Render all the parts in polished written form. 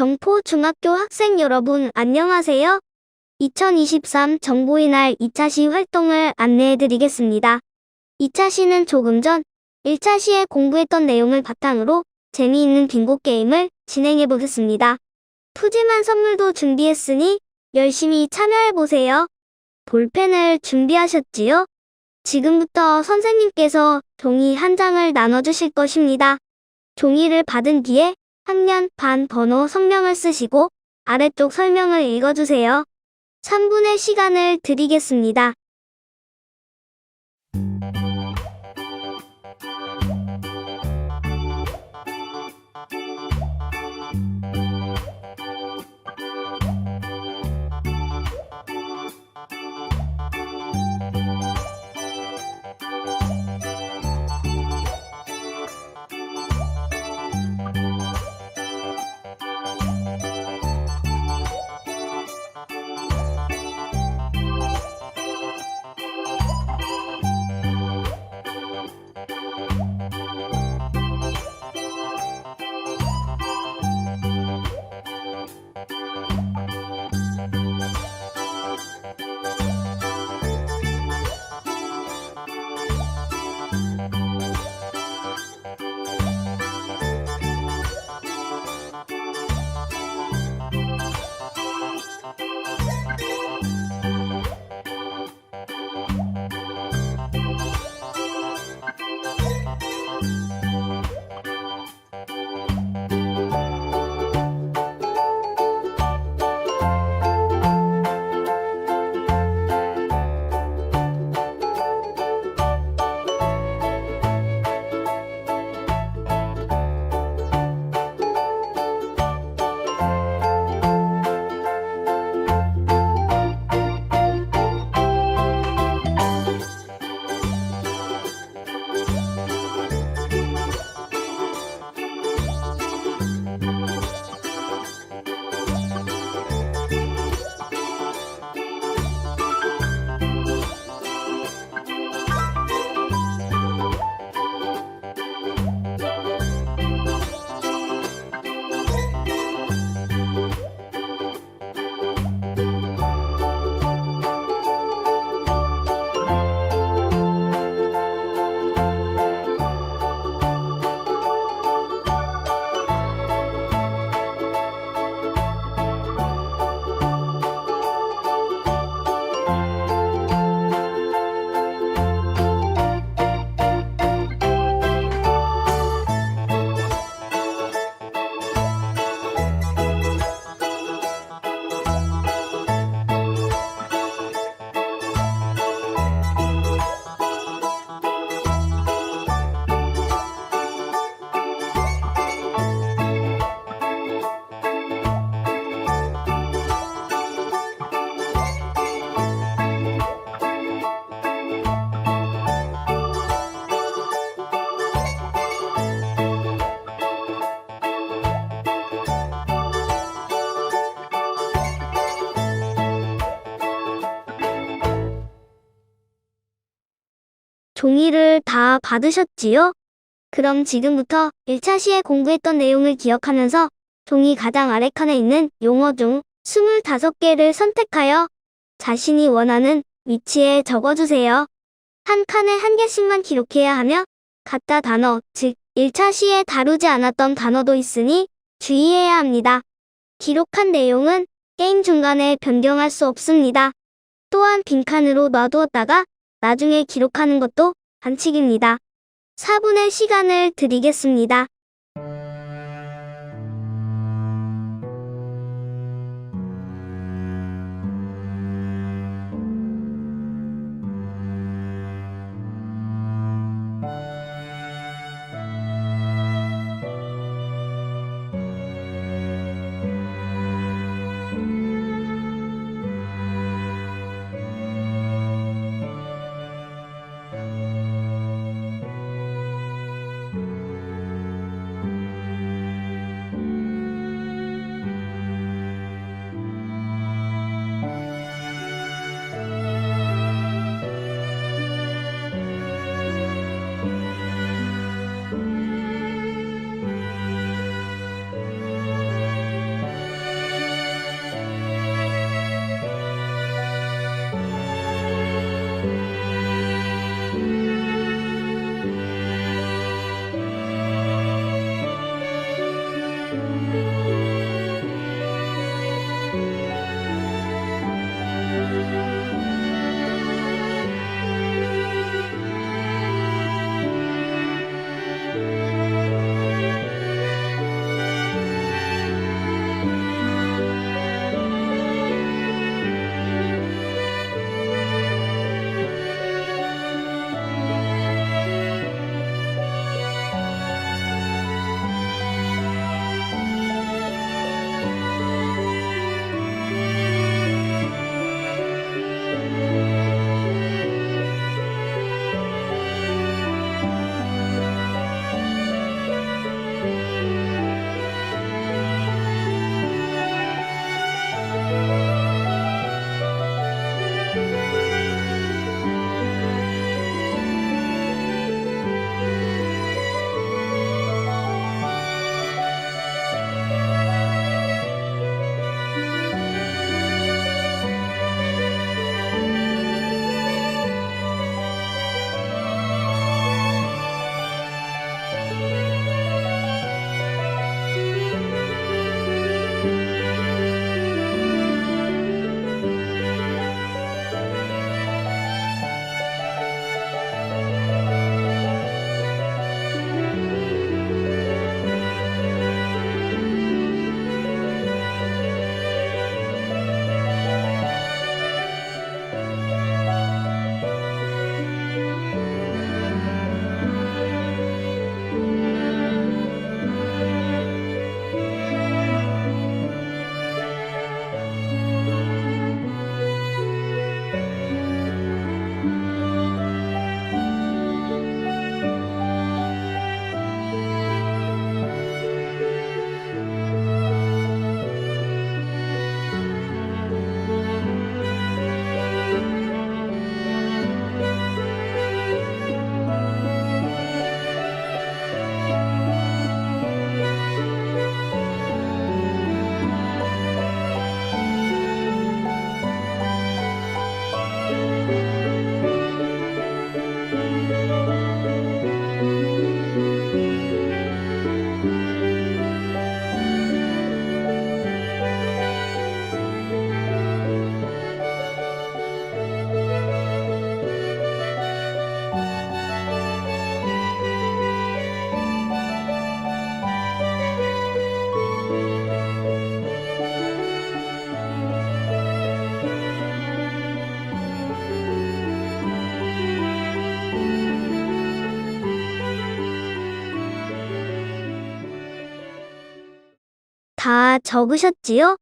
경포중학교 학생 여러분 안녕하세요. 2023 정보의 날 2차 시 활동을 안내해 드리겠습니다. 2차 시는 조금 전 1차 시에 공부했던 내용을 바탕으로 재미있는 빙고 게임을 진행해 보겠습니다. 푸짐한 선물도 준비했으니 열심히 참여해 보세요. 볼펜을 준비하셨지요? 지금부터 선생님께서 종이 한 장을 나눠주실 것입니다. 종이를 받은 뒤에 학년, 반, 번호, 성명을 쓰시고 아래쪽 설명을 읽어주세요. 3분의 시간을 드리겠습니다. 종이를 다 받으셨지요? 그럼 지금부터 1차 시에 공부했던 내용을 기억하면서 종이 가장 아래 칸에 있는 용어 중 25개를 선택하여 자신이 원하는 위치에 적어주세요. 한 칸에 한 개씩만 기록해야 하며 같다 단어, 즉 1차 시에 다루지 않았던 단어도 있으니 주의해야 합니다. 기록한 내용은 게임 중간에 변경할 수 없습니다. 또한 빈칸으로 놔두었다가 나중에 기록하는 것도 반칙입니다. 4분의 시간을 드리겠습니다. 다 적으셨지요?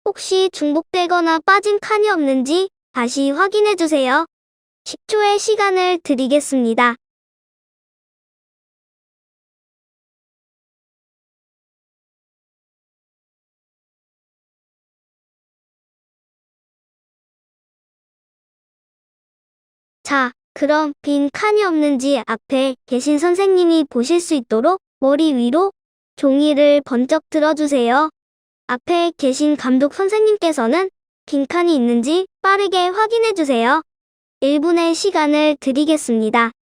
혹시 중복되거나 빠진 칸이 없는지 다시 확인해 주세요. 10초의 시간을 드리겠습니다. 자, 그럼 빈 칸이 없는지 앞에 계신 선생님이 보실 수 있도록 머리 위로 종이를 번쩍 들어주세요. 앞에 계신 감독 선생님께서는 빈칸이 있는지 빠르게 확인해 주세요. 1분의 시간을 드리겠습니다.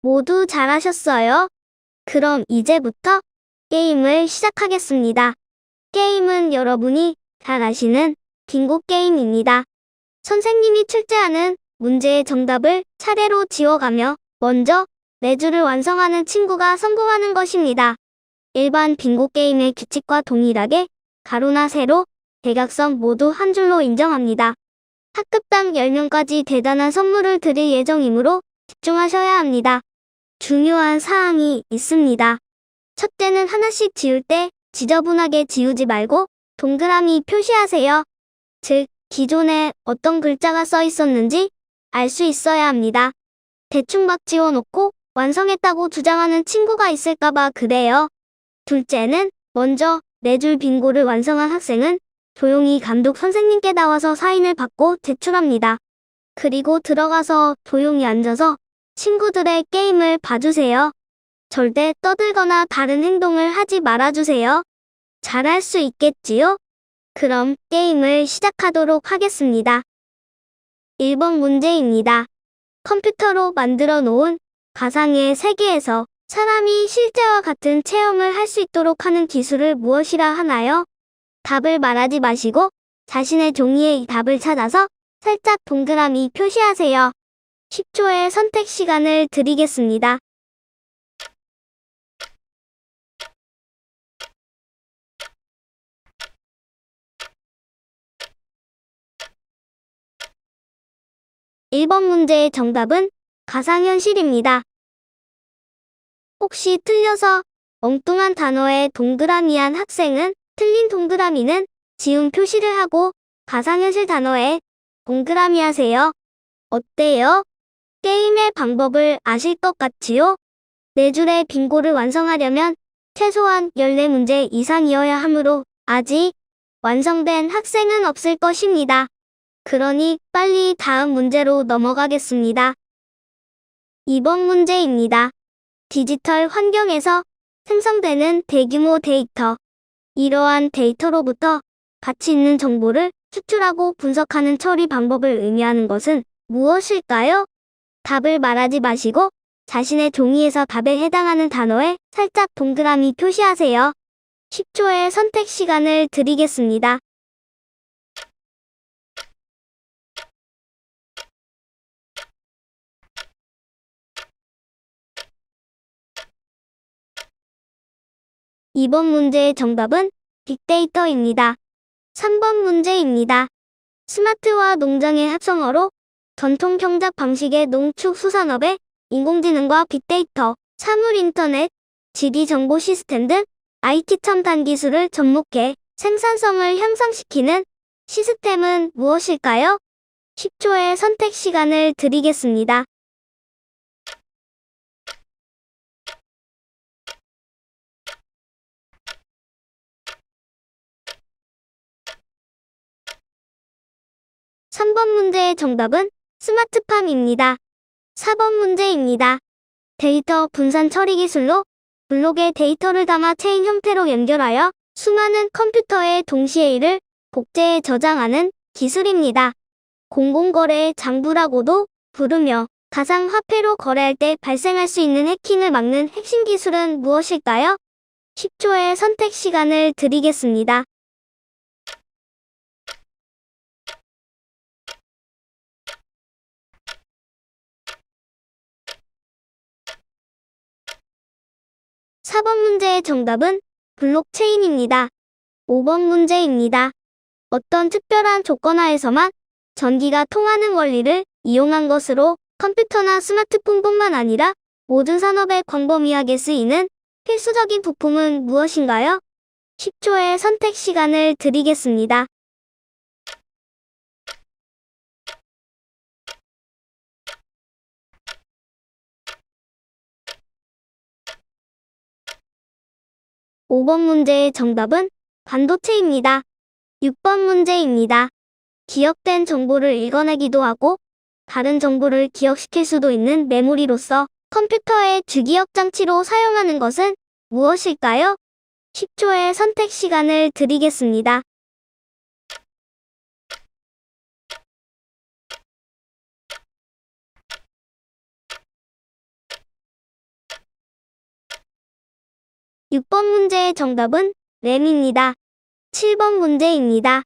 모두 잘하셨어요? 그럼 이제부터 게임을 시작하겠습니다. 게임은 여러분이 잘 아시는 빙고 게임입니다. 선생님이 출제하는 문제의 정답을 차례로 지워가며 먼저 네 줄을 완성하는 친구가 성공하는 것입니다. 일반 빙고 게임의 규칙과 동일하게 가로나 세로, 대각선 모두 한 줄로 인정합니다. 학급당 10명까지 대단한 선물을 드릴 예정이므로 집중하셔야 합니다. 중요한 사항이 있습니다. 첫째는 하나씩 지울 때 지저분하게 지우지 말고 동그라미 표시하세요. 즉, 기존에 어떤 글자가 써 있었는지 알 수 있어야 합니다. 대충 막 지워놓고 완성했다고 주장하는 친구가 있을까봐 그래요. 둘째는 먼저 네 줄 빙고를 완성한 학생은 조용히 감독 선생님께 나와서 사인을 받고 제출합니다. 그리고 들어가서 조용히 앉아서 친구들의 게임을 봐주세요. 절대 떠들거나 다른 행동을 하지 말아주세요. 잘할 수 있겠지요? 그럼 게임을 시작하도록 하겠습니다. 1번 문제입니다. 컴퓨터로 만들어 놓은 가상의 세계에서 사람이 실제와 같은 체험을 할 수 있도록 하는 기술을 무엇이라 하나요? 답을 말하지 마시고 자신의 종이에 이 답을 찾아서 살짝 동그라미 표시하세요. 10초의 선택 시간을 드리겠습니다. (1번) 문제의 정답은 가상현실입니다. 혹시 틀려서 엉뚱한 단어에 동그라미한 학생은 틀린 동그라미는 지운 표시를 하고 가상현실 단어에 동그라미 하세요. 어때요? 게임의 방법을 아실 것 같지요? 네 줄의 빙고를 완성하려면 최소한 14문제 이상이어야 하므로 아직 완성된 학생은 없을 것입니다. 그러니 빨리 다음 문제로 넘어가겠습니다. 2번 문제입니다. 디지털 환경에서 생성되는 대규모 데이터. 이러한 데이터로부터 가치 있는 정보를 추출하고 분석하는 처리 방법을 의미하는 것은 무엇일까요? 답을 말하지 마시고 자신의 종이에서 답에 해당하는 단어에 살짝 동그라미 표시하세요. 10초의 선택 시간을 드리겠습니다. (2번) 문제의 정답은 빅데이터입니다. 3번 문제입니다. 스마트와 농장의 합성어로 전통 경작 방식의 농축수산업에 인공지능과 빅데이터, 사물인터넷, 지리정보 시스템 등 IT 첨단 기술을 접목해 생산성을 향상시키는 시스템은 무엇일까요? 10초의 선택 시간을 드리겠습니다. (3번) 문제의 정답은 스마트팜입니다. (4번) 문제입니다. 데이터 분산 처리 기술로 블록에 데이터를 담아 체인 형태로 연결하여 수많은 컴퓨터에 동시에 이를 복제해 저장하는 기술입니다. 공공거래의 장부라고도 부르며 가상화폐로 거래할 때 발생할 수 있는 해킹을 막는 핵심 기술은 무엇일까요? 10초의 선택 시간을 드리겠습니다. 4번 문제의 정답은 블록체인입니다. 5번 문제입니다. 어떤 특별한 조건 하에서만 전기가 통하는 원리를 이용한 것으로 컴퓨터나 스마트폰뿐만 아니라 모든 산업에 광범위하게 쓰이는 필수적인 부품은 무엇인가요? 10초의 선택 시간을 드리겠습니다. (5번) 문제의 정답은 반도체입니다. 6번 문제입니다. 기억된 정보를 읽어내기도 하고 다른 정보를 기억시킬 수도 있는 메모리로서 컴퓨터의 주기억 장치로 사용하는 것은 무엇일까요? 10초의 선택 시간을 드리겠습니다. (6번) 문제의 정답은 램입니다. 7번 문제입니다.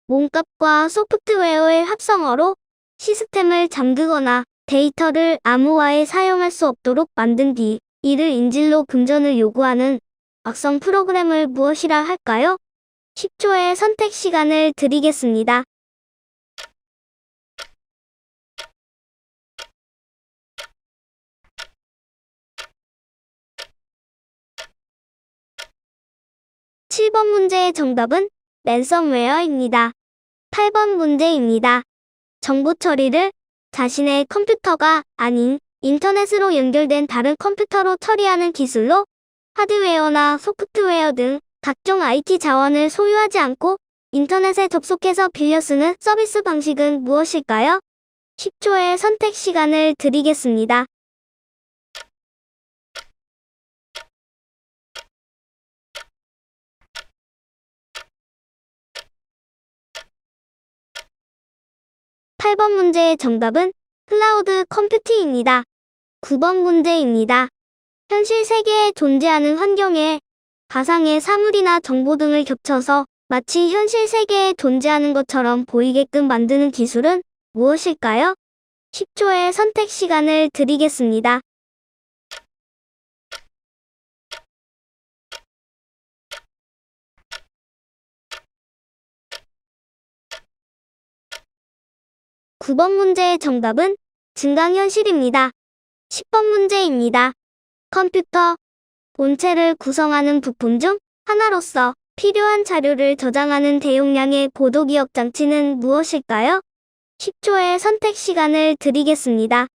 몸값과 소프트웨어의 합성어로 시스템을 잠그거나 데이터를 암호화해 사용할 수 없도록 만든 뒤 이를 인질로 금전을 요구하는 악성 프로그램을 무엇이라 할까요? 10초의 선택 시간을 드리겠습니다. (7번) 문제의 정답은 랜섬웨어입니다. 8번 문제입니다. 정보 처리를 자신의 컴퓨터가 아닌 인터넷으로 연결된 다른 컴퓨터로 처리하는 기술로 하드웨어나 소프트웨어 등 각종 IT 자원을 소유하지 않고 인터넷에 접속해서 빌려 쓰는 서비스 방식은 무엇일까요? 10초의 선택 시간을 드리겠습니다. (8번) 문제의 정답은 클라우드 컴퓨팅입니다. 9번 문제입니다. 현실 세계에 존재하는 환경에 가상의 사물이나 정보 등을 겹쳐서 마치 현실 세계에 존재하는 것처럼 보이게끔 만드는 기술은 무엇일까요? 10초의 선택 시간을 드리겠습니다. (9번) 문제의 정답은 증강현실입니다. (10번) 문제입니다. 컴퓨터 본체를 구성하는 부품 중 하나로서 필요한 자료를 저장하는 대용량의 보도기억 장치는 무엇일까요? 10초의 선택 시간을 드리겠습니다.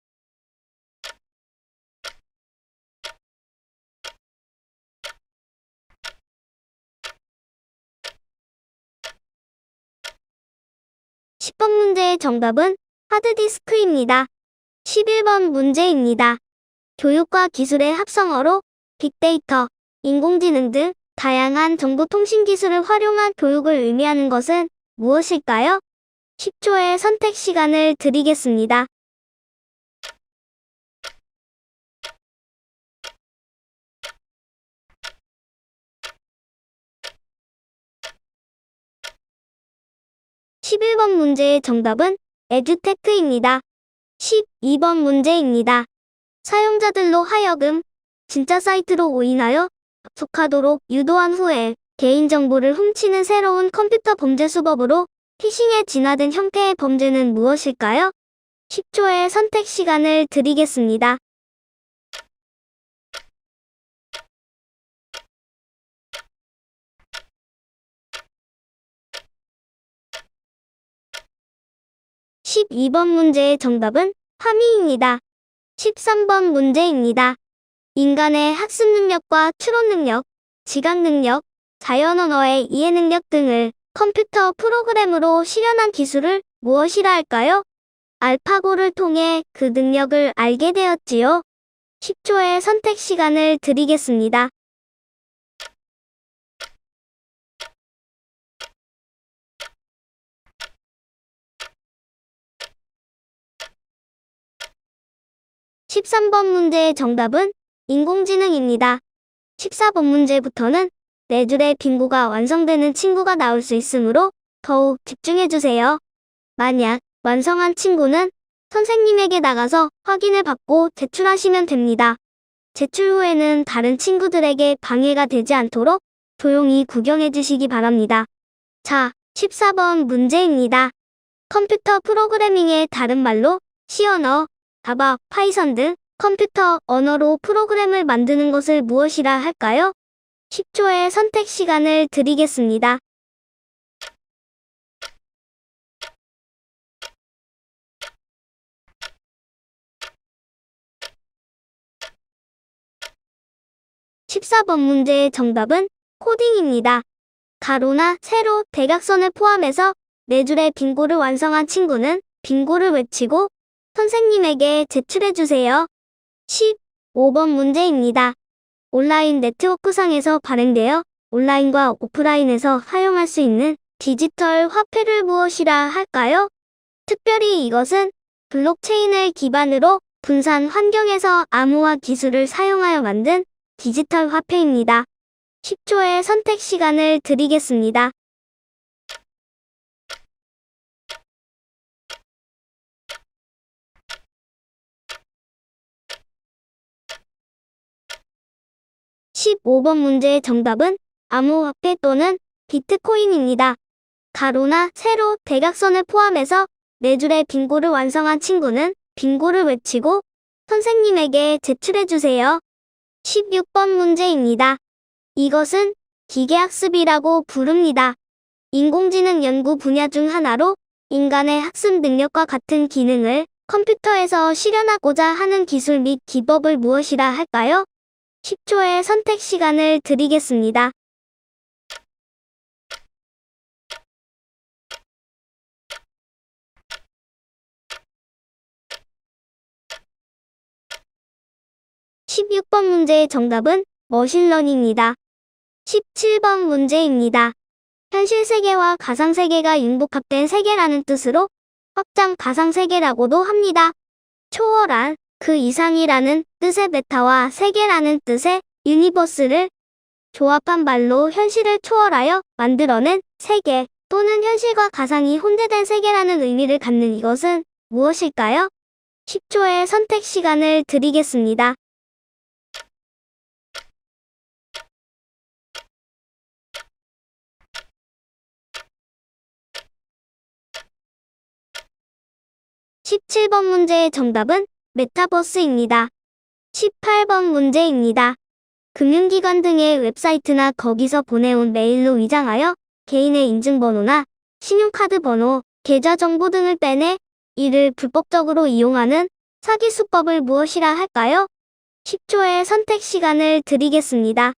(10번) 문제의 정답은 하드디스크입니다. (11번) 문제입니다. 교육과 기술의 합성어로 빅데이터, 인공지능 등 다양한 정보통신 기술을 활용한 교육을 의미하는 것은 무엇일까요? 10초의 선택 시간을 드리겠습니다. (11번) 문제의 정답은 에듀테크입니다. (12번) 문제입니다. 사용자들로 하여금 진짜 사이트로 오인하여 접속하도록 유도한 후에 개인정보를 훔치는 새로운 컴퓨터 범죄 수법으로 피싱에 진화된 형태의 범죄는 무엇일까요? 10초의 선택 시간을 드리겠습니다. (12번) 문제의 정답은 파미입니다. (13번) 문제입니다. 인간의 학습 능력과 추론 능력, 지각 능력, 자연 언어의 이해 능력 등을 컴퓨터 프로그램으로 실현한 기술을 무엇이라 할까요? 알파고를 통해 그 능력을 알게 되었지요. 10초의 선택 시간을 드리겠습니다. (13번) 문제의 정답은 인공지능입니다. (14번) 문제부터는 네 줄의 빙고가 완성되는 친구가 나올 수 있으므로 더욱 집중해주세요. 만약 완성한 친구는 선생님에게 나가서 확인을 받고 제출하시면 됩니다. 제출 후에는 다른 친구들에게 방해가 되지 않도록 조용히 구경해 주시기 바랍니다. 자, 14번 문제입니다. 컴퓨터 프로그래밍의 다른 말로 C 언어, 자바, 파이썬 등 컴퓨터 언어로 프로그램을 만드는 것을 무엇이라 할까요? 10초의 선택 시간을 드리겠습니다. (14번) 문제의 정답은 코딩입니다. 가로나 세로, 대각선을 포함해서 4줄의 빙고를 완성한 친구는 빙고를 외치고 선생님에게 제출해주세요. 15번 문제입니다. 온라인 네트워크상에서 발행되어 온라인과 오프라인에서 사용할 수 있는 디지털 화폐를 무엇이라 할까요? 특별히 이것은 블록체인을 기반으로 분산 환경에서 암호화 기술을 사용하여 만든 디지털 화폐입니다. 10초의 선택 시간을 드리겠습니다. (15번) 문제의 정답은 암호화폐 또는 비트코인입니다. 가로나 세로, 대각선을 포함해서 4줄의 빙고를 완성한 친구는 빙고를 외치고 선생님에게 제출해주세요. 16번 문제입니다. 이것은 기계학습이라고 부릅니다. 인공지능 연구 분야 중 하나로 인간의 학습 능력과 같은 기능을 컴퓨터에서 실현하고자 하는 기술 및 기법을 무엇이라 할까요? 10초의 선택 시간을 드리겠습니다. (16번) 문제의 정답은 머신러닝입니다. 17번 문제입니다. 현실 세계와 가상 세계가 융복합된 세계라는 뜻으로 확장 가상 세계라고도 합니다. 초월한, 그 이상이라는 뜻의 메타와 세계라는 뜻의 유니버스를 조합한 말로 현실을 초월하여 만들어낸 세계 또는 현실과 가상이 혼재된 세계라는 의미를 갖는 이것은 무엇일까요? 10초의 선택 시간을 드리겠습니다. (17번) 문제의 정답은 메타버스입니다. 18번 문제입니다. 금융기관 등의 웹사이트나 거기서 보내온 메일로 위장하여 개인의 인증번호나 신용카드 번호, 계좌정보 등을 빼내 이를 불법적으로 이용하는 사기 수법을 무엇이라 할까요? 10초의 선택 시간을 드리겠습니다.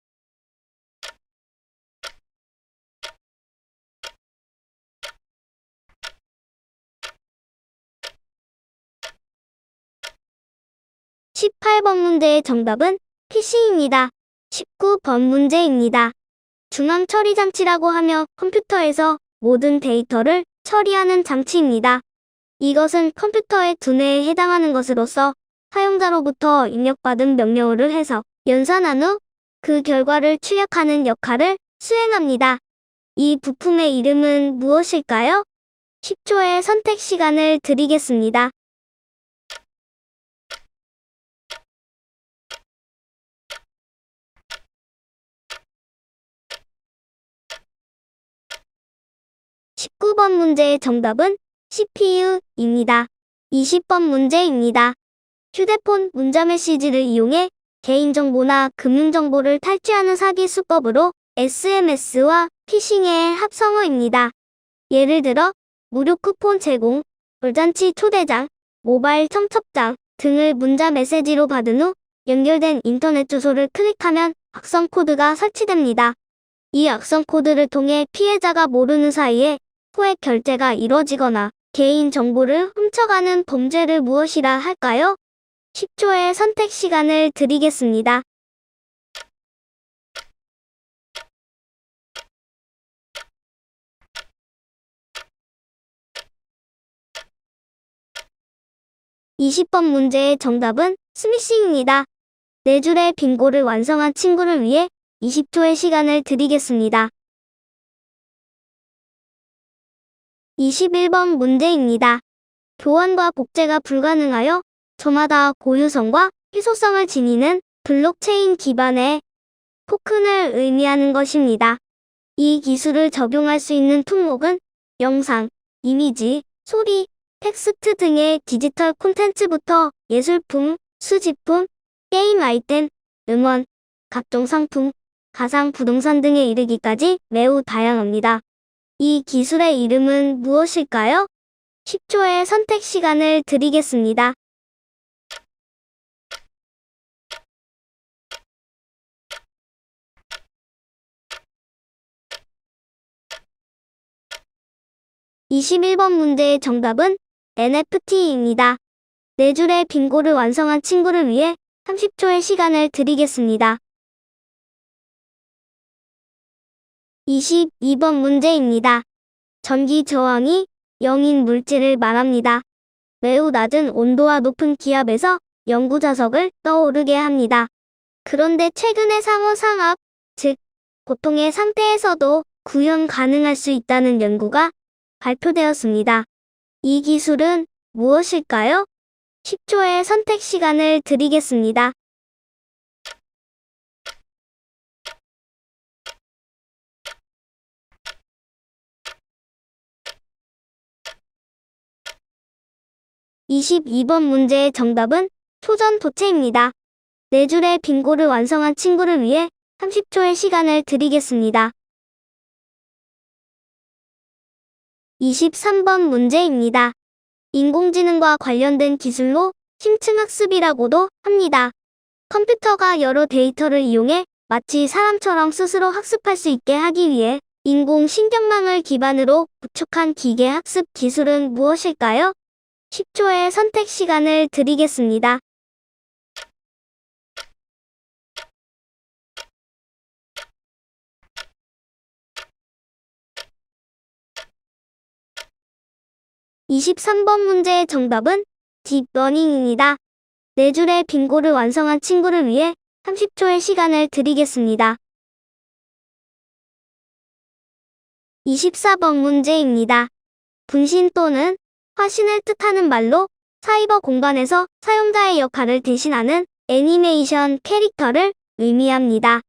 (18번) 문제의 정답은 피싱입니다. 19번 문제입니다. 중앙 처리 장치라고 하며 컴퓨터에서 모든 데이터를 처리하는 장치입니다. 이것은 컴퓨터의 두뇌에 해당하는 것으로서 사용자로부터 입력받은 명령어를 해석, 연산한 후 그 결과를 출력하는 역할을 수행합니다. 이 부품의 이름은 무엇일까요? 10초의 선택 시간을 드리겠습니다. (19번) 문제의 정답은 CPU입니다. 20번 문제입니다. 휴대폰 문자 메시지를 이용해 개인정보나 금융정보를 탈취하는 사기 수법으로 SMS와 피싱의 합성어입니다. 예를 들어 무료 쿠폰 제공, 돌잔치 초대장, 모바일 청첩장 등을 문자 메시지로 받은 후 연결된 인터넷 주소를 클릭하면 악성 코드가 설치됩니다. 이 악성 코드를 통해 피해자가 모르는 사이에 소액 결제가 이뤄지거나 개인 정보를 훔쳐가는 범죄를 무엇이라 할까요? 10초의 선택 시간을 드리겠습니다. (20번) 문제의 정답은 스미싱입니다. 4줄의 빙고를 완성한 친구를 위해 20초의 시간을 드리겠습니다. 21번 문제입니다. 교환과 복제가 불가능하여 저마다 고유성과 희소성을 지니는 블록체인 기반의 토큰을 의미하는 것입니다. 이 기술을 적용할 수 있는 품목은 영상, 이미지, 소리, 텍스트 등의 디지털 콘텐츠부터 예술품, 수집품, 게임 아이템, 음원, 각종 상품, 가상 부동산 등에 이르기까지 매우 다양합니다. 이 기술의 이름은 무엇일까요? 10초의 선택 시간을 드리겠습니다. (21번) 문제의 정답은 NFT입니다. 4줄의 빙고를 완성한 친구를 위해 30초의 시간을 드리겠습니다. 22번 문제입니다. 전기 저항이 0인 물질을 말합니다. 매우 낮은 온도와 높은 기압에서 연구 자석을 떠오르게 합니다. 그런데 최근에 상호상압, 즉 고통의 상태에서도 구현 가능할 수 있다는 연구가 발표되었습니다. 이 기술은 무엇일까요? 10초의 선택 시간을 드리겠습니다. (22번) 문제의 정답은 초전 도체입니다. 4줄의 빙고를 완성한 친구를 위해 30초의 시간을 드리겠습니다. 23번 문제입니다. 인공지능과 관련된 기술로 심층학습이라고도 합니다. 컴퓨터가 여러 데이터를 이용해 마치 사람처럼 스스로 학습할 수 있게 하기 위해 인공신경망을 기반으로 구축한 기계학습 기술은 무엇일까요? 10초의 선택 시간을 드리겠습니다. (23번) 문제의 정답은 딥러닝입니다. 4줄의 빙고를 완성한 친구를 위해 30초의 시간을 드리겠습니다. 24번 문제입니다. 분신 또는 화신을 뜻하는 말로 사이버 공간에서 사용자의 역할을 대신하는 애니메이션 캐릭터를 의미합니다.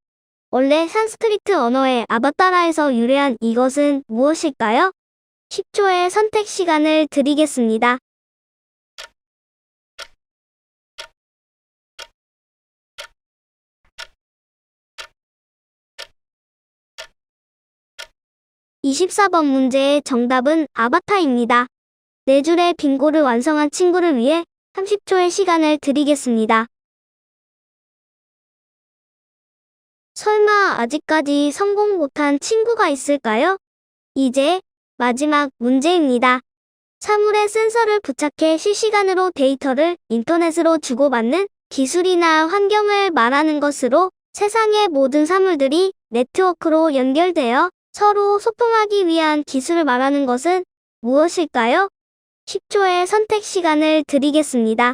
원래 산스크리트 언어의 아바타라에서 유래한 이것은 무엇일까요? 10초의 선택 시간을 드리겠습니다. (24번) 문제의 정답은 아바타입니다. 4줄의 빙고를 완성한 친구를 위해 30초의 시간을 드리겠습니다. 설마 아직까지 성공 못한 친구가 있을까요? 이제 마지막 문제입니다. 사물에 센서를 부착해 실시간으로 데이터를 인터넷으로 주고받는 기술이나 환경을 말하는 것으로 세상의 모든 사물들이 네트워크로 연결되어 서로 소통하기 위한 기술을 말하는 것은 무엇일까요? 10초의 선택 시간을 드리겠습니다.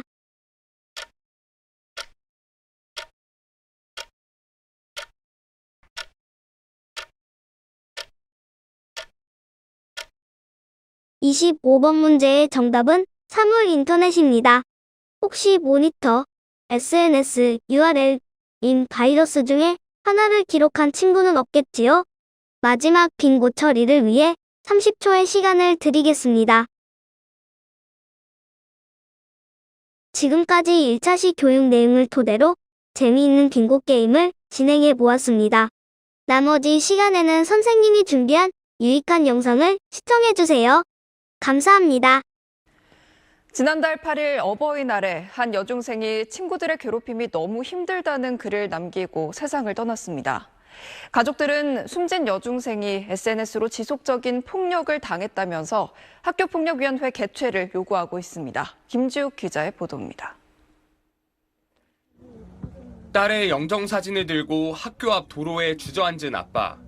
(25번) 문제의 정답은 사물 인터넷입니다. 혹시 모니터, SNS, URL, 인 바이러스 중에 하나를 기록한 친구는 없겠지요? 마지막 빙고 처리를 위해 30초의 시간을 드리겠습니다. 지금까지 1차시 교육 내용을 토대로 재미있는 빙고 게임을 진행해 보았습니다. 나머지 시간에는 선생님이 준비한 유익한 영상을 시청해주세요. 감사합니다. 지난달 8일 어버이날에 한 여중생이 친구들의 괴롭힘이 너무 힘들다는 글을 남기고 세상을 떠났습니다. 가족들은 숨진 여중생이 SNS로 지속적인 폭력을 당했다면서 학교폭력위원회 개최를 요구하고 있습니다. 김지욱 기자의 보도입니다. 딸의 영정사진을 들고 학교 앞 도로에 주저앉은 아빠.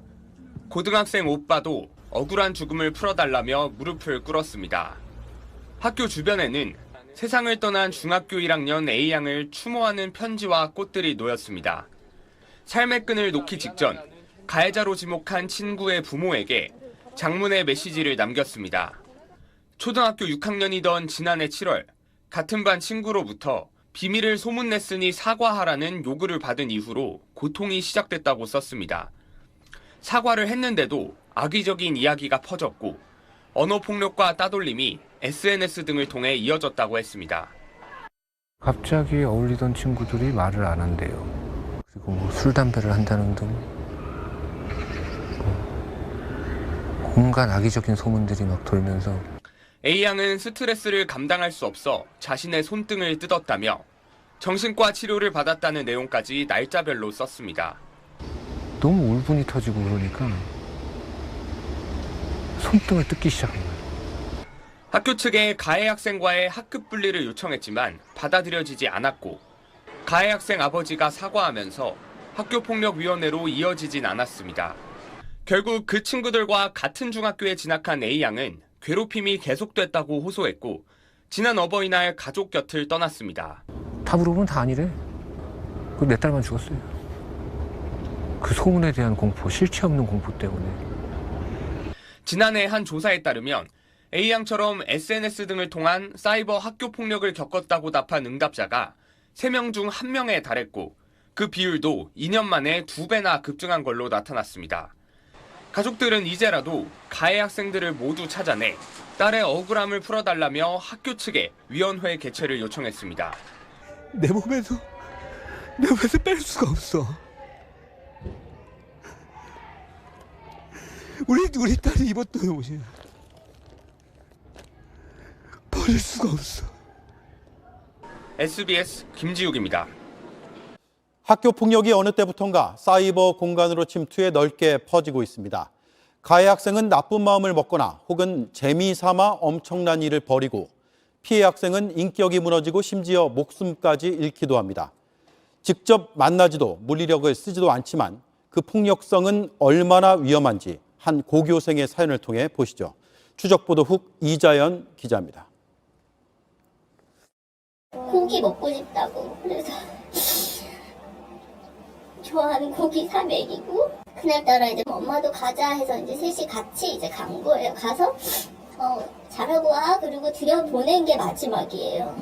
고등학생 오빠도 억울한 죽음을 풀어달라며 무릎을 꿇었습니다. 학교 주변에는 세상을 떠난 중학교 1학년 A양을 추모하는 편지와 꽃들이 놓였습니다. 삶의 끈을 놓기 직전 가해자로 지목한 친구의 부모에게 장문의 메시지를 남겼습니다. 초등학교 6학년이던 지난해 7월 같은 반 친구로부터 비밀을 소문냈으니 사과하라는 요구를 받은 이후로 고통이 시작됐다고 썼습니다. 사과를 했는데도 악의적인 이야기가 퍼졌고 언어폭력과 따돌림이 SNS 등을 통해 이어졌다고 했습니다. 갑자기 어울리던 친구들이 말을 안 한대요. 그리고 뭐 술, 담배를 한다는 등 온갖 악의적인 소문들이 막 돌면서 A양은 스트레스를 감당할 수 없어 자신의 손등을 뜯었다며 정신과 치료를 받았다는 내용까지 날짜별로 썼습니다. 너무 울분이 터지고 그러니까 손등을 뜯기 시작한 거예요. 학교 측에 가해 학생과의 학급 분리를 요청했지만 받아들여지지 않았고 가해 학생 아버지가 사과하면서 학교폭력위원회로 이어지진 않았습니다. 결국 그 친구들과 같은 중학교에 진학한 A양은 괴롭힘이 계속됐다고 호소했고 지난 어버이날 가족 곁을 떠났습니다. 다 물어보면 다 아니래. 그 몇 달만 죽었어요. 그 소문에 대한 공포, 실체 없는 공포 때문에. 지난해 한 조사에 따르면 A양처럼 SNS 등을 통한 사이버 학교 폭력을 겪었다고 답한 응답자가 3명 중 1명에 달했고 그 비율도 2년 만에 2배나 급증한 걸로 나타났습니다. 가족들은 이제라도 가해 학생들을 모두 찾아내 딸의 억울함을 풀어달라며 학교 측에 위원회 개최를 요청했습니다. 내 몸에서 뺄 수가 없어. 우리 딸이 입었던 옷이야. 버릴 수가 없어. SBS 김지욱입니다. 학교 폭력이 어느 때부턴가 사이버 공간으로 침투해 넓게 퍼지고 있습니다. 가해 학생은 나쁜 마음을 먹거나 혹은 재미삼아 엄청난 일을 벌이고 피해 학생은 인격이 무너지고 심지어 목숨까지 잃기도 합니다. 직접 만나지도 물리력을 쓰지도 않지만 그 폭력성은 얼마나 위험한지 한 고교생의 사연을 통해 보시죠. 추적보도 훅 이자연 기자입니다. 고기 먹고 싶다고 그래서 좋아하는 고기 사 먹이고 그날따라 이제 엄마도 가자 해서 이제 셋이 같이 이제 간 거예요. 가서 잘하고 와 그리고 들여보낸 게 마지막이에요.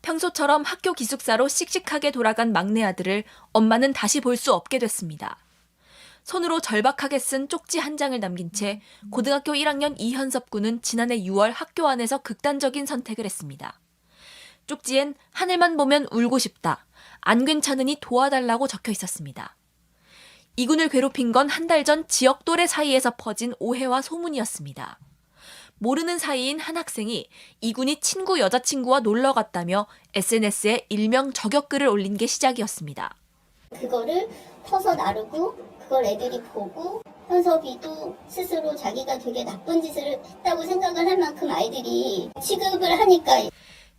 평소처럼 학교 기숙사로 씩씩하게 돌아간 막내 아들을 엄마는 다시 볼 수 없게 됐습니다. 손으로 절박하게 쓴 쪽지 한 장을 남긴 채 고등학교 1학년 이현섭 군은 지난해 6월 학교 안에서 극단적인 선택을 했습니다. 쪽지엔 하늘만 보면 울고 싶다. 안 괜찮으니 도와달라고 적혀 있었습니다. 이 군을 괴롭힌 건 한 달 전 지역 또래 사이에서 퍼진 오해와 소문이었습니다. 모르는 사이인 한 학생이 이 군이 친구 여자친구와 놀러 갔다며 SNS에 일명 저격글을 올린 게 시작이었습니다. 그거를 퍼서 나르고 그걸 애들이 보고 현섭이도 스스로 자기가 되게 나쁜 짓을 했다고 생각을 할 만큼 아이들이 취급을 하니까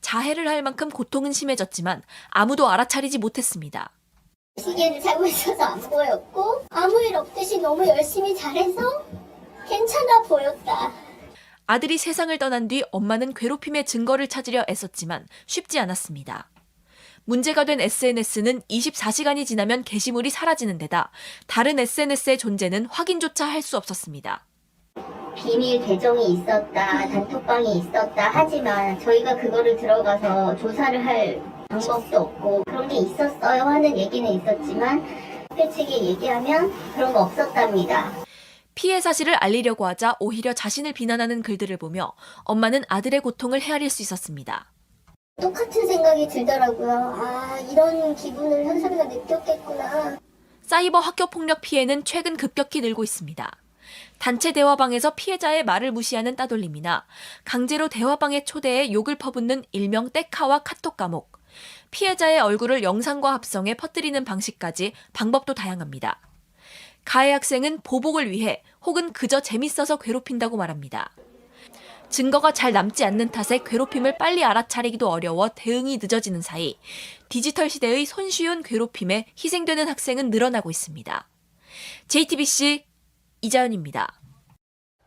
자해를 할 만큼 고통은 심해졌지만 아무도 알아차리지 못했습니다. 시계를 차고 있어서 안 보였고 아무 일 없듯이 너무 열심히 잘해서 괜찮아 보였다. 아들이 세상을 떠난 뒤 엄마는 괴롭힘의 증거를 찾으려 애썼지만 쉽지 않았습니다. 문제가 된 SNS는 24시간이 지나면 게시물이 사라지는 데다 다른 SNS의 존재는 확인조차 할 수 없었습니다. 비밀 계정이 있었다, 단톡방이 있었다 하지만 저희가 그거를 들어가서 조사를 할 방법도 없고 그런 게 있었어요 하는 얘기는 있었지만 학교 측에 얘기하면 그런 거 없었답니다. 피해 사실을 알리려고 하자 오히려 자신을 비난하는 글들을 보며 엄마는 아들의 고통을 헤아릴 수 있었습니다. 똑같은 생각이 들더라고요. 아, 이런 기분을 현섭이가 느꼈겠구나. 사이버 학교 폭력 피해는 최근 급격히 늘고 있습니다. 단체 대화방에서 피해자의 말을 무시하는 따돌림이나 강제로 대화방에 초대해 욕을 퍼붓는 일명 떼카와 카톡 감옥, 피해자의 얼굴을 영상과 합성해 퍼뜨리는 방식까지 방법도 다양합니다. 가해 학생은 보복을 위해 혹은 그저 재밌어서 괴롭힌다고 말합니다. 증거가 잘 남지 않는 탓에 괴롭힘을 빨리 알아차리기도 어려워 대응이 늦어지는 사이 디지털 시대의 손쉬운 괴롭힘에 희생되는 학생은 늘어나고 있습니다. JTBC 이자연입니다.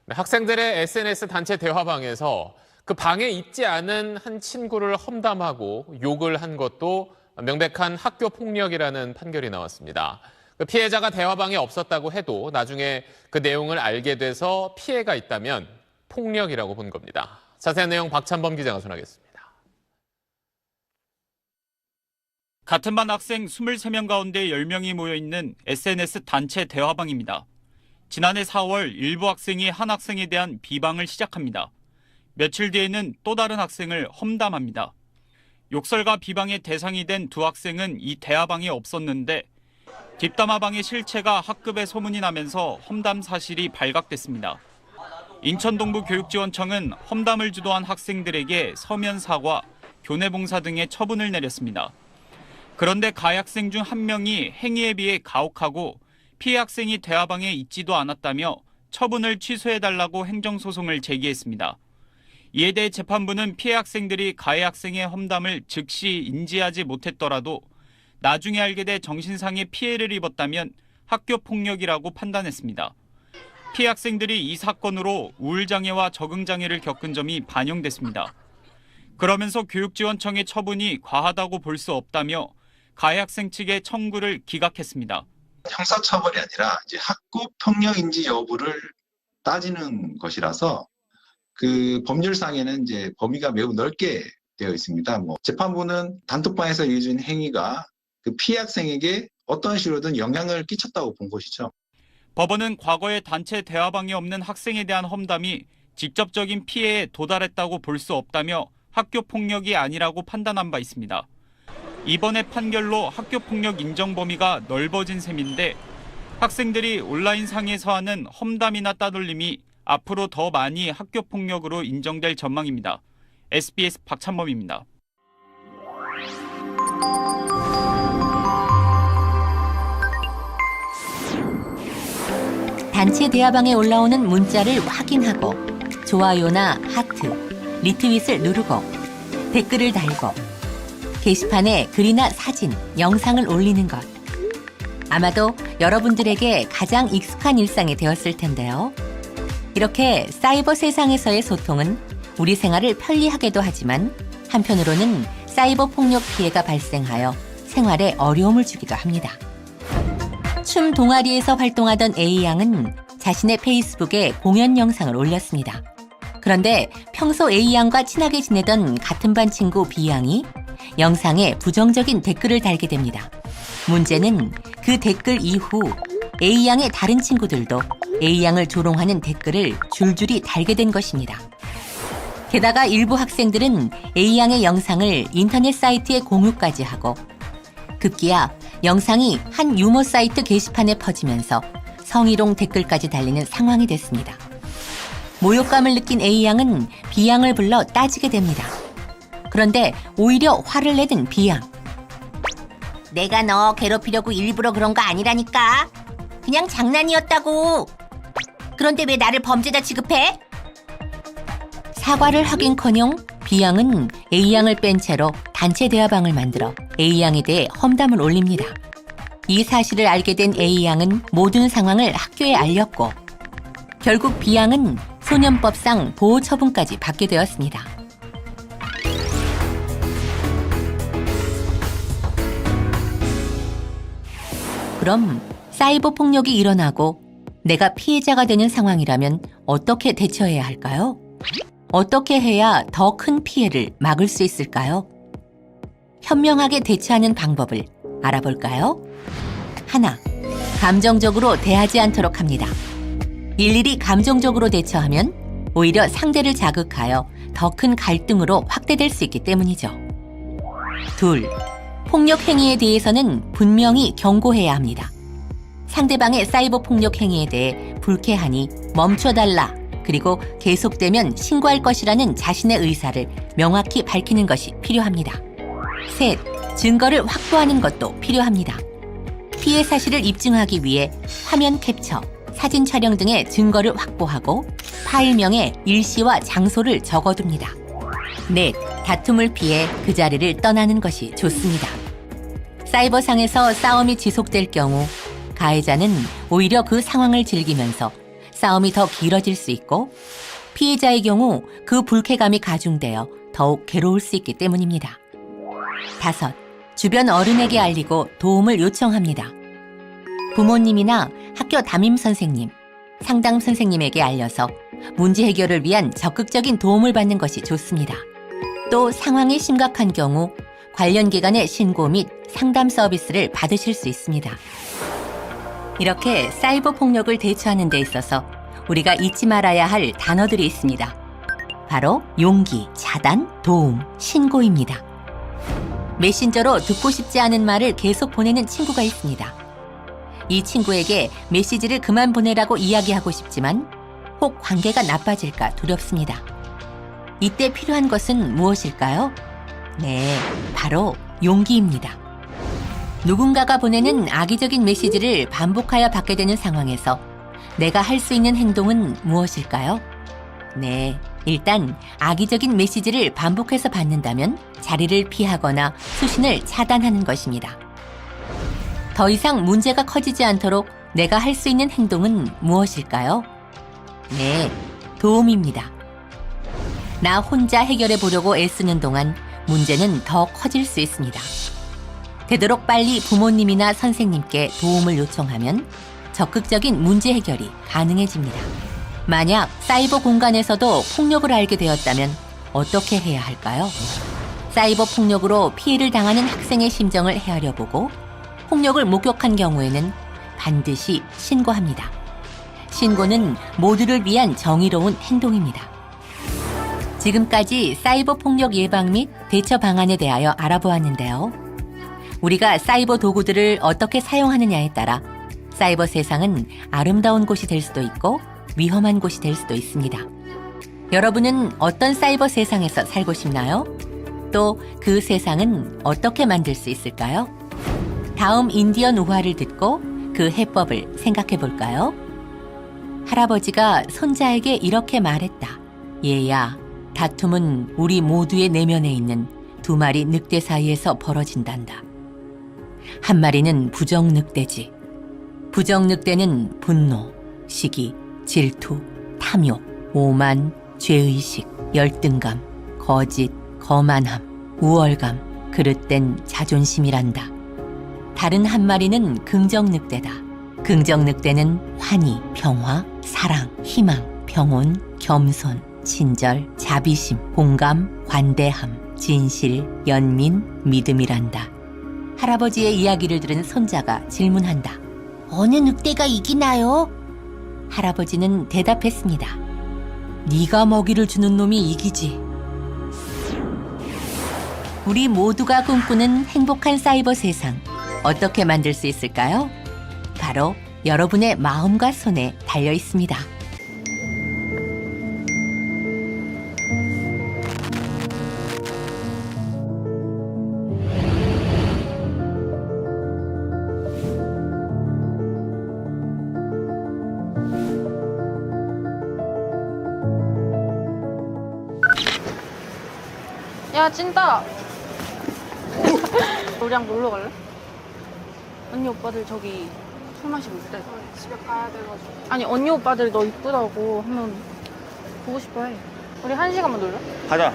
학생들의 SNS 단체 대화방에서 그 방에 있지 않은 한 친구를 험담하고 욕을 한 것도 명백한 학교 폭력이라는 판결이 나왔습니다. 그 피해자가 대화방에 없었다고 해도 나중에 그 내용을 알게 돼서 피해가 있다면 폭력이라고 본 겁니다. 자세한 내용 박찬범 기자가 전하겠습니다. 같은 반 학생 23명 가운데 10명이 모여있는 SNS 단체 대화방입니다. 지난해 4월 일부 학생이 한 학생에 대한 비방을 시작합니다. 며칠 뒤에는 또 다른 학생을 험담합니다. 욕설과 비방의 대상이 된 두 학생은 이 대화방에 없었는데 뒷담화방의 실체가 학급에 소문이 나면서 험담 사실이 발각됐습니다. 인천동부교육지원청은 험담을 주도한 학생들에게 서면 사과, 교내 봉사 등의 처분을 내렸습니다. 그런데 가해 학생 중 한 명이 행위에 비해 가혹하고 피해 학생이 대화방에 있지도 않았다며 처분을 취소해달라고 행정소송을 제기했습니다. 이에 대해 재판부는 피해 학생들이 가해 학생의 험담을 즉시 인지하지 못했더라도 나중에 알게 돼 정신상의 피해를 입었다면 학교폭력이라고 판단했습니다. 피해 학생들이 이 사건으로 우울장애와 적응장애를 겪은 점이 반영됐습니다. 그러면서 교육지원청의 처분이 과하다고 볼 수 없다며 가해 학생 측의 청구를 기각했습니다. 형사처벌이 아니라 이제 학교 폭력인지 여부를 따지는 것이라서 그 법률상에는 이제 범위가 매우 넓게 되어 있습니다. 재판부는 단톡방에서 이어진 행위가 그 피해 학생에게 어떤 식으로든 영향을 끼쳤다고 본 것이죠. 법원은 과거에 단체 대화방이 없는 학생에 대한 험담이 직접적인 피해에 도달했다고 볼 수 없다며 학교 폭력이 아니라고 판단한 바 있습니다. 이번의 판결로 학교 폭력 인정 범위가 넓어진 셈인데 학생들이 온라인상에서 하는 험담이나 따돌림이 앞으로 더 많이 학교 폭력으로 인정될 전망입니다. SBS 박찬범입니다. 단체 대화방에 올라오는 문자를 확인하고 좋아요나 하트, 리트윗을 누르고 댓글을 달고 게시판에 글이나 사진, 영상을 올리는 것. 아마도 여러분들에게 가장 익숙한 일상이 되었을 텐데요. 이렇게 사이버 세상에서의 소통은 우리 생활을 편리하게도 하지만 한편으로는 사이버 폭력 피해가 발생하여 생활에 어려움을 주기도 합니다. 춤 동아리에서 활동하던 A양은 자신의 페이스북에 공연 영상을 올렸습니다. 그런데 평소 A양과 친하게 지내던 같은 반 친구 B양이 영상에 부정적인 댓글을 달게 됩니다. 문제는 그 댓글 이후 A양의 다른 친구들도 A양을 조롱하는 댓글을 줄줄이 달게 된 것입니다. 게다가 일부 학생들은 A양의 영상을 인터넷 사이트에 공유까지 하고 급기야 영상이 한 유머 사이트 게시판에 퍼지면서 성희롱 댓글까지 달리는 상황이 됐습니다. 모욕감을 느낀 A양은 B양을 불러 따지게 됩니다. 그런데 오히려 화를 내든 B양. 내가 너 괴롭히려고 일부러 그런 거 아니라니까. 그냥 장난이었다고. 그런데 왜 나를 범죄자 취급해? 사과를 하긴커녕 B양은 A양을 뺀 채로 단체 대화방을 만들어 A양에 대해 험담을 올립니다. 이 사실을 알게 된 A양은 모든 상황을 학교에 알렸고 결국 B양은 소년법상 보호 처분까지 받게 되었습니다. 그럼 사이버 폭력이 일어나고 내가 피해자가 되는 상황이라면 어떻게 대처해야 할까요? 어떻게 해야 더 큰 피해를 막을 수 있을까요? 현명하게 대처하는 방법을 알아볼까요? 하나, 감정적으로 대하지 않도록 합니다. 일일이 감정적으로 대처하면 오히려 상대를 자극하여 더 큰 갈등으로 확대될 수 있기 때문이죠. 둘, 폭력 행위에 대해서는 분명히 경고해야 합니다. 상대방의 사이버 폭력 행위에 대해 불쾌하니 멈춰달라, 그리고 계속되면 신고할 것이라는 자신의 의사를 명확히 밝히는 것이 필요합니다. 셋, 증거를 확보하는 것도 필요합니다. 피해 사실을 입증하기 위해 화면 캡처, 사진 촬영 등의 증거를 확보하고 파일명에 일시와 장소를 적어둡니다. 넷, 다툼을 피해 그 자리를 떠나는 것이 좋습니다. 사이버상에서 싸움이 지속될 경우 가해자는 오히려 그 상황을 즐기면서 싸움이 더 길어질 수 있고 피해자의 경우 그 불쾌감이 가중되어 더욱 괴로울 수 있기 때문입니다. 다섯, 주변 어른에게 알리고 도움을 요청합니다. 부모님이나 학교 담임 선생님, 상담 선생님에게 알려서 문제 해결을 위한 적극적인 도움을 받는 것이 좋습니다. 또 상황이 심각한 경우 관련 기관에 신고 및 상담 서비스를 받으실 수 있습니다. 이렇게 사이버 폭력을 대처하는 데 있어서 우리가 잊지 말아야 할 단어들이 있습니다. 바로 용기, 차단, 도움, 신고입니다. 메신저로 듣고 싶지 않은 말을 계속 보내는 친구가 있습니다. 이 친구에게 메시지를 그만 보내라고 이야기하고 싶지만 혹 관계가 나빠질까 두렵습니다. 이때 필요한 것은 무엇일까요? 네, 바로 용기입니다. 누군가가 보내는 악의적인 메시지를 반복하여 받게 되는 상황에서 내가 할 수 있는 행동은 무엇일까요? 네, 일단 악의적인 메시지를 반복해서 받는다면 자리를 피하거나 수신을 차단하는 것입니다. 더 이상 문제가 커지지 않도록 내가 할 수 있는 행동은 무엇일까요? 네, 도움입니다. 나 혼자 해결해 보려고 애쓰는 동안 문제는 더 커질 수 있습니다. 되도록 빨리 부모님이나 선생님께 도움을 요청하면 적극적인 문제 해결이 가능해집니다. 만약 사이버 공간에서도 폭력을 알게 되었다면 어떻게 해야 할까요? 사이버 폭력으로 피해를 당하는 학생의 심정을 헤아려보고 폭력을 목격한 경우에는 반드시 신고합니다. 신고는 모두를 위한 정의로운 행동입니다. 지금까지 사이버 폭력 예방 및 대처 방안에 대하여 알아보았는데요. 우리가 사이버 도구들을 어떻게 사용하느냐에 따라 사이버 세상은 아름다운 곳이 될 수도 있고 위험한 곳이 될 수도 있습니다. 여러분은 어떤 사이버 세상에서 살고 싶나요? 또 그 세상은 어떻게 만들 수 있을까요? 다음 인디언 우화를 듣고 그 해법을 생각해 볼까요? 할아버지가 손자에게 이렇게 말했다. 얘야, 다툼은 우리 모두의 내면에 있는 두 마리 늑대 사이에서 벌어진단다. 한 마리는 부정 늑대지. 부정 늑대는 분노, 시기, 질투, 탐욕, 오만, 죄의식, 열등감, 거짓, 거만함, 우월감, 그릇된 자존심이란다. 다른 한 마리는 긍정 늑대다. 긍정 늑대는 환희, 평화, 사랑, 희망, 평온, 겸손, 친절, 자비심, 공감, 관대함, 진실, 연민, 믿음이란다. 할아버지의 이야기를 들은 손자가 질문한다. 어느 늑대가 이기나요? 할아버지는 대답했습니다. 네가 먹이를 주는 놈이 이기지. 우리 모두가 꿈꾸는 행복한 사이버 세상, 어떻게 만들 수 있을까요? 바로 여러분의 마음과 손에 달려 있습니다. 야, 찐따. 우리랑 놀러 갈래? 언니 오빠들 저기 술 마시고 있대. 집에 가야 돼가지고. 아니, 언니 오빠들 너 이쁘다고 하면 보고 싶어 해. 우리 1시간만 놀래? 가자.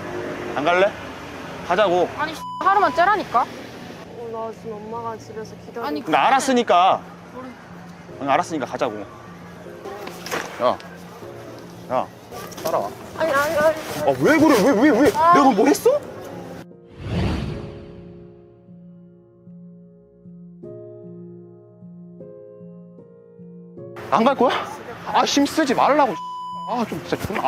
안 갈래? 가자고. 아니, 하루만 째라니까. 나 지금 엄마가 집에서 기다리고. 아니, 나 알았으니까. 알았으니까 가자고. 야. 야. 따라와. 아니. 왜 그래? 왜? 내가 너 뭐 했어? 안 갈 거야? 아, 힘 쓰지 말라고. 아, 좀 진짜 좀.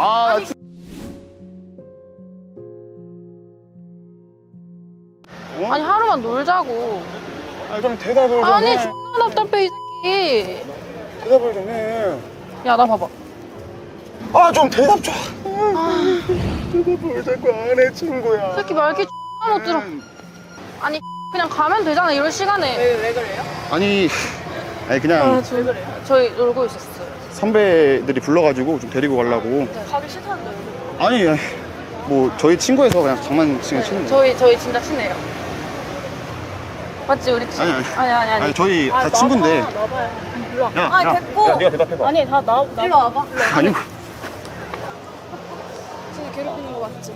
아니, 하루만 놀자고. 좀 대답을 좀 아니, 해. 존나 답답해, 이 새끼. 대답을 좀 해. 야, 나 봐봐. 아, 좀 대답 좀. 대답을 자꾸 안 해, 친구야. 이 새끼 말귀 존나 못 들어. 아니, 그냥 가면 되잖아, 이럴 시간에. 왜 그래요? 아니 그냥 왜 그래요? 저희 놀고 있었어요. 선배들이 불러가지고 좀 데리고 가려고. 가기 싫다는데. 아니, 뭐 저희 친구에서 그냥 장난치는 친구. 저희 진짜 친해요. 맞지, 우리 친? 아니. 저희 다 친구인데. 나봐요. 일로 와. 야, 됐고. 야, 네가 대답해봐. 아니, 다 일로 와봐. 아니고. 지금 괴롭히는 거 맞지?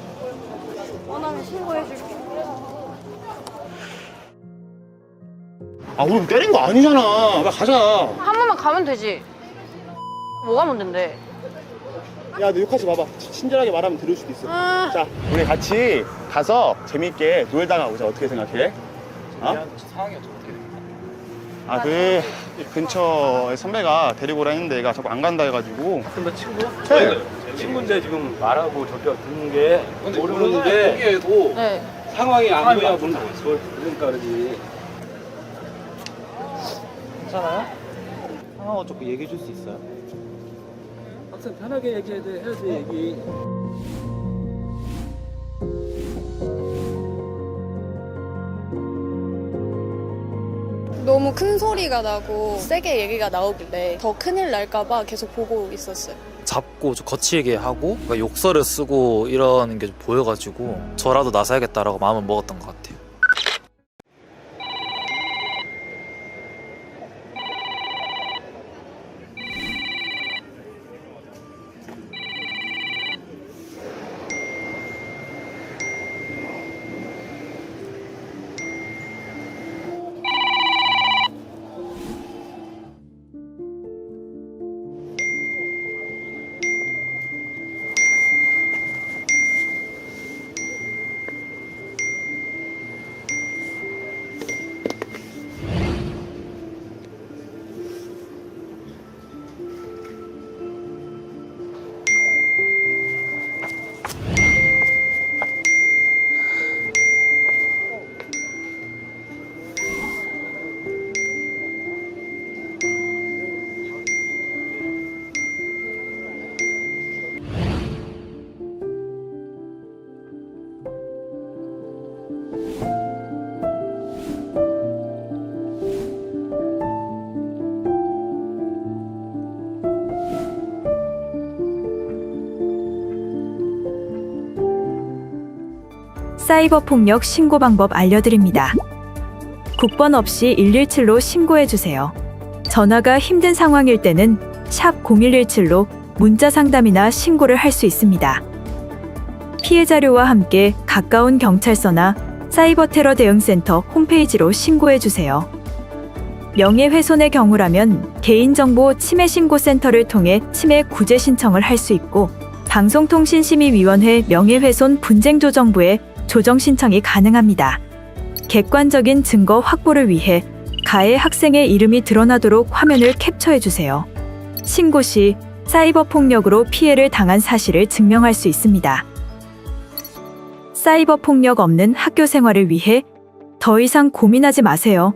원하면 신고해줄게. 아, 우리 때린 거 아니잖아. 나 가자. 한 번만 가면 되지. 뭐가 문제인데? 야, 너 욕하지 마봐. 친절하게 말하면 들을 수도 있어. 자, 우리 같이 가서 재밌게 놀다가 오자. 어떻게 생각해? 상황이 어떻게 됩니까? 그 근처에 선배가 데리고 오라 했는데 얘가 자꾸 안 간다 해가지고. 선배 친구? 네. 친구인데 지금 말하고 저렇게 듣는 게 모르는데 거기에도 네. 상황이 안 보여 그러니까 그러지. 괜찮아요? 상황 어쩌고 얘기해 줄 수 있어요? 학생 편하게 얘기해야지 얘기. 너무 큰 소리가 나고 세게 얘기가 나오길래 더 큰일 날까봐 계속 보고 있었어요. 잡고 좀 거칠게 하고 욕설을 쓰고 이러는 게 좀 보여가지고 저라도 나서야겠다라고 마음을 먹었던 것 같아요. 사이버 폭력 신고 방법 알려드립니다. 국번 없이 117로 신고해주세요. 전화가 힘든 상황일 때는 샵 0117로 문자 상담이나 신고를 할 수 있습니다. 피해 자료와 함께 가까운 경찰서나 사이버 테러 대응센터 홈페이지로 신고해주세요. 명예훼손의 경우라면 개인정보 침해 신고센터를 통해 침해 구제 신청을 할 수 있고 방송통신심의위원회 명예훼손 분쟁조정부에 조정 신청이 가능합니다. 객관적인 증거 확보를 위해 가해 학생의 이름이 드러나도록 화면을 캡처해주세요. 신고 시 사이버 폭력으로 피해를 당한 사실을 증명할 수 있습니다. 사이버 폭력 없는 학교 생활을 위해 더 이상 고민하지 마세요.